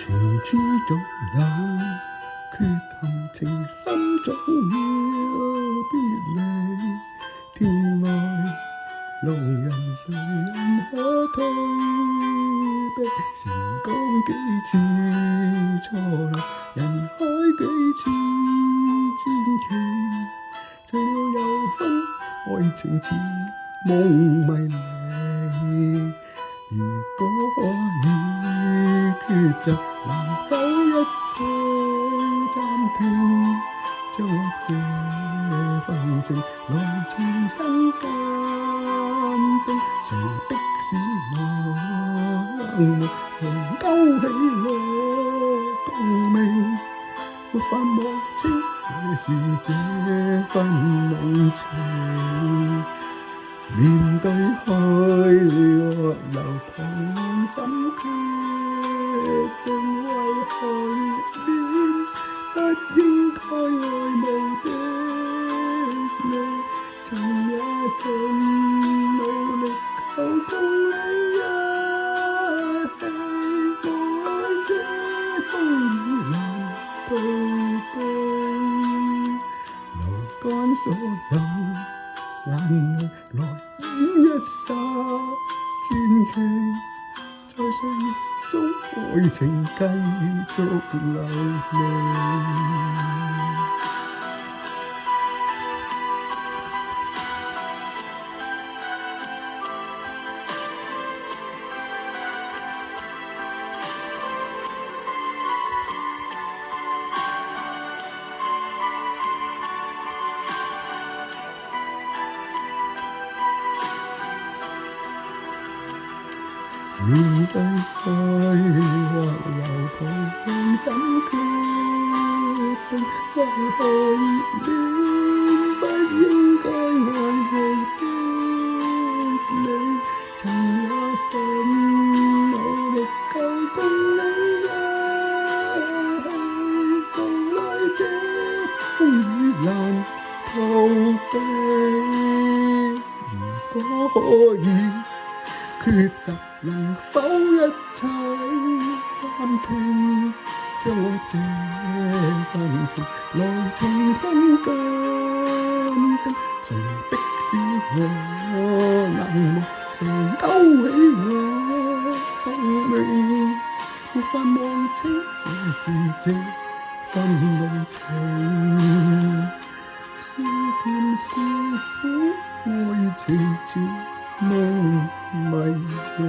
情始終有缺陷，情深總要別離。天外路人誰人可推避？時光幾次錯落，人海幾次傳奇。醉了又分，愛情似夢迷離。如果可以抉擇，能否一切暫停？將這份情來重新鑑定。誰逼使我冷漠？誰勾起我共鳴？沒法摸清這是這份濃情。面對去或留，彷徨怎決定？為何熱戀不應該愛慕的你，曾也盡努力求共你一起，無奈這風雨難逃避，流乾所有眼淚來演一剎傳奇，在歲月中愛情繼續流離。面對愛或留，彷徨怎決定？為何熱戀不應該愛慕的你，曾也盡努力求共你一起，無奈這風雨難逃避。如果可以抉擇，能否一切暫停？將我這份情來重新鑑定。誰逼使我冷漠？誰勾起我共鳴？沒法望清這是這份濃情。是甜是苦，愛情似夢迷離。